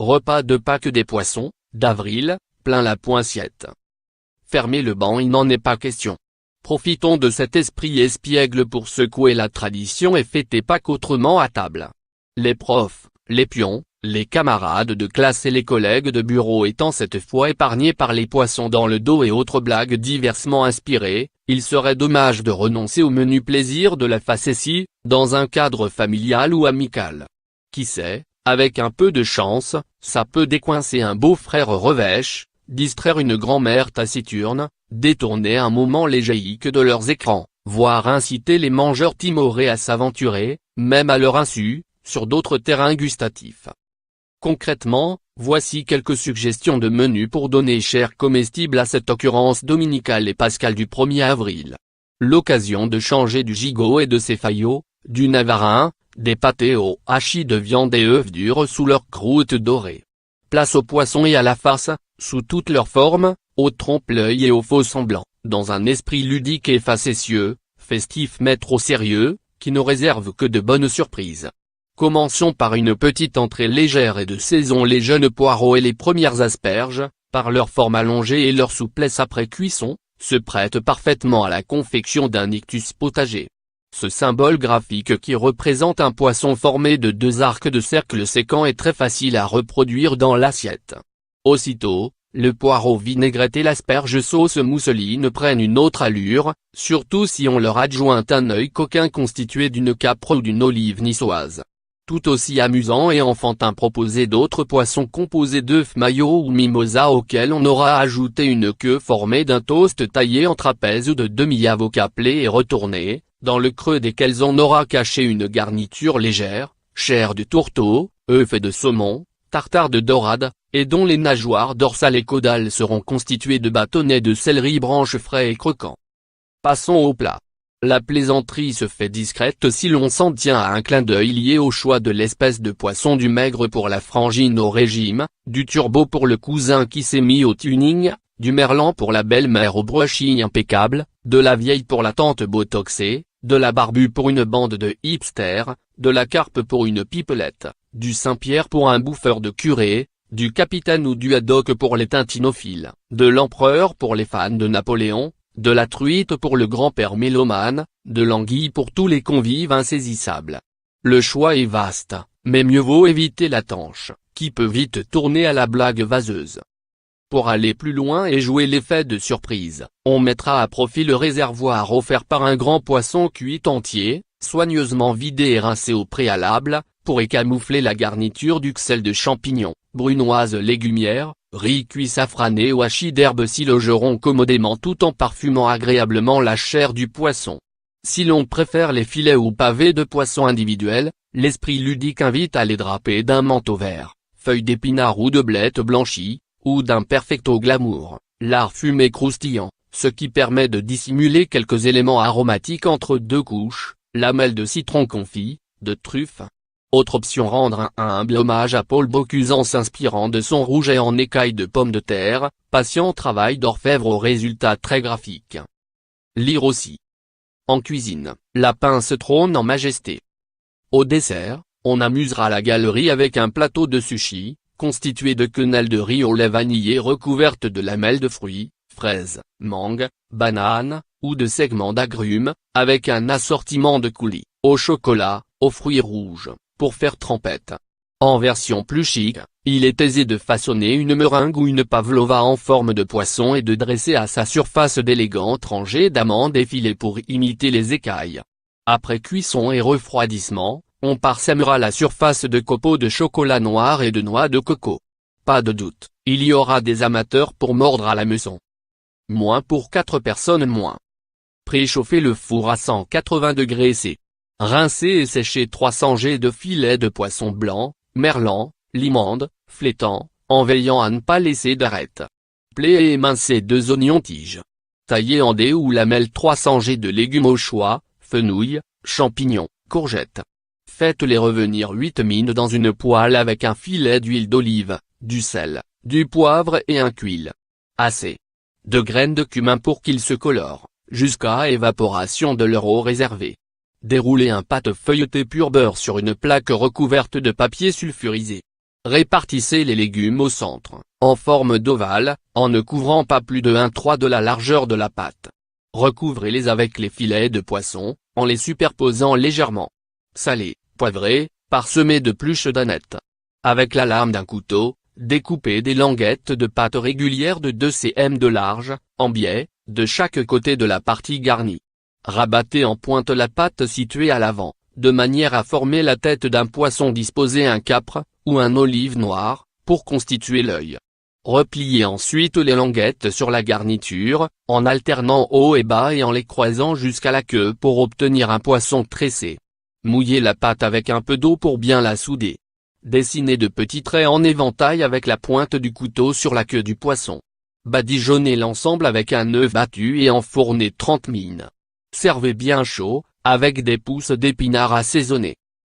repas de Pâques des poissons, d'avril, plein la poinciette. Fermez le banc, il n'en est pas question. Profitons de cet esprit espiègle pour secouer la tradition et fêter Pâques autrement à table. Les profs, les pions, les camarades de classe et les collègues de bureau étant cette fois épargnés par les poissons dans le dos et autres blagues diversement inspirées, il serait dommage de renoncer au menu plaisir de la facétie, dans un cadre familial ou amical. Qui sait, avec un peu de chance, ça peut décoincer un beau-frère revêche, distraire une grand-mère taciturne, détourner un moment les géiques de leurs écrans, voire inciter les mangeurs timorés à s'aventurer, même à leur insu, sur d'autres terrains gustatifs. Concrètement, voici quelques suggestions de menus pour donner chair comestible à cette occurrence dominicale et pascale du 1er avril. L'occasion de changer du gigot et de ses faillots, du navarin, des pâtés au hachis de viande et œufs durs sous leur croûte dorée. Place aux poissons et à la farce, sous toutes leurs formes, au trompe-l'œil et au faux semblant, dans un esprit ludique et facétieux, festif mais trop sérieux, qui ne réserve que de bonnes surprises. Commençons par une petite entrée légère et de saison. Les jeunes poireaux et les premières asperges, par leur forme allongée et leur souplesse après cuisson, se prêtent parfaitement à la confection d'un ictus potager. Ce symbole graphique qui représente un poisson formé de deux arcs de cercle séquents est très facile à reproduire dans l'assiette. Aussitôt, le poireau vinaigrette et l'asperge sauce mousseline prennent une autre allure, surtout si on leur adjoint un œil coquin constitué d'une capre ou d'une olive niçoise. Tout aussi amusant et enfantin, proposer d'autres poissons composés d'œufs maillots ou mimosa auxquels on aura ajouté une queue formée d'un toast taillé en trapèze ou de demi-avocats plats et retournés, dans le creux desquels on aura caché une garniture légère, chair de tourteau, œufs et de saumon, tartare de dorade, et dont les nageoires dorsales et caudales seront constituées de bâtonnets de céleri branches frais et croquants. Passons au plat. La plaisanterie se fait discrète si l'on s'en tient à un clin d'œil lié au choix de l'espèce de poisson, du maigre pour la frangine au régime, du turbo pour le cousin qui s'est mis au tuning, du merlan pour la belle-mère au brushing impeccable, de la vieille pour la tante botoxée, de la barbue pour une bande de hipsters, de la carpe pour une pipelette, du Saint-Pierre pour un bouffeur de curé, du capitaine ou du haddock pour les tintinophiles, de l'empereur pour les fans de Napoléon, de la truite pour le grand-père mélomane, de l'anguille pour tous les convives insaisissables. Le choix est vaste, mais mieux vaut éviter la tanche, qui peut vite tourner à la blague vaseuse. Pour aller plus loin et jouer l'effet de surprise, on mettra à profit le réservoir offert par un grand poisson cuit entier, soigneusement vidé et rincé au préalable, pour y camoufler la garniture d'uxelles de champignons, brunoises légumières, riz cuit safrané ou hachis d'herbes s'y logeront commodément tout en parfumant agréablement la chair du poisson. Si l'on préfère les filets ou pavés de poisson individuels, l'esprit ludique invite à les draper d'un manteau vert, feuilles d'épinards ou de blettes blanchies, ou d'un perfecto glamour, lard fumé croustillant, ce qui permet de dissimuler quelques éléments aromatiques entre deux couches, lamelles de citron confit, de truffes. Autre option, rendre un humble hommage à Paul Bocuse en s'inspirant de son rouget en écailles de pommes de terre, patient travail d'orfèvre au résultat très graphique. Lire aussi. En cuisine, la pince trône en majesté. Au dessert, on amusera la galerie avec un plateau de sushi, constitué de quenelles de riz au lait vanillé recouvertes de lamelles de fruits, fraises, mangues, bananes, ou de segments d'agrumes, avec un assortiment de coulis, au chocolat, aux fruits rouges, pour faire trempette. En version plus chic, il est aisé de façonner une meringue ou une pavlova en forme de poisson et de dresser à sa surface d'élégantes rangées d'amandes effilées pour imiter les écailles. Après cuisson et refroidissement, on parsemera la surface de copeaux de chocolat noir et de noix de coco. Pas de doute, il y aura des amateurs pour mordre à l'hameçon. Moins pour 4 personnes moins. Préchauffez le four à 180 degrés C. Rincez et séchez 300 g de filets de poisson blanc, merlan, limande, flétan, en veillant à ne pas laisser d'arête. Plez et émincez 2 oignons tiges. Taillez en dés ou lamelles 300 g de légumes au choix, fenouil, champignons, courgettes. Faites-les revenir 8 minutes dans une poêle avec un filet d'huile d'olive, du sel, du poivre et un cuil. Assez de graines de cumin pour qu'ils se colorent, jusqu'à évaporation de leur eau réservée. Déroulez un pâte feuilletée pur beurre sur une plaque recouverte de papier sulfurisé. Répartissez les légumes au centre, en forme d'ovale, en ne couvrant pas plus de 1/3 de la largeur de la pâte. Recouvrez-les avec les filets de poisson, en les superposant légèrement. Salez, poivrez, parsemez de pluches d'aneth. Avec la lame d'un couteau, découpez des languettes de pâte régulière de 2 cm de large, en biais, de chaque côté de la partie garnie. Rabattez en pointe la pâte située à l'avant, de manière à former la tête d'un poisson disposé un capre, ou un olive noir, pour constituer l'œil. Repliez ensuite les languettes sur la garniture, en alternant haut et bas et en les croisant jusqu'à la queue pour obtenir un poisson tressé. Mouillez la pâte avec un peu d'eau pour bien la souder. Dessinez de petits traits en éventail avec la pointe du couteau sur la queue du poisson. Badigeonnez l'ensemble avec un œuf battu et enfournez 30 min. Servez bien chaud, avec des pousses d'épinards assaisonnés.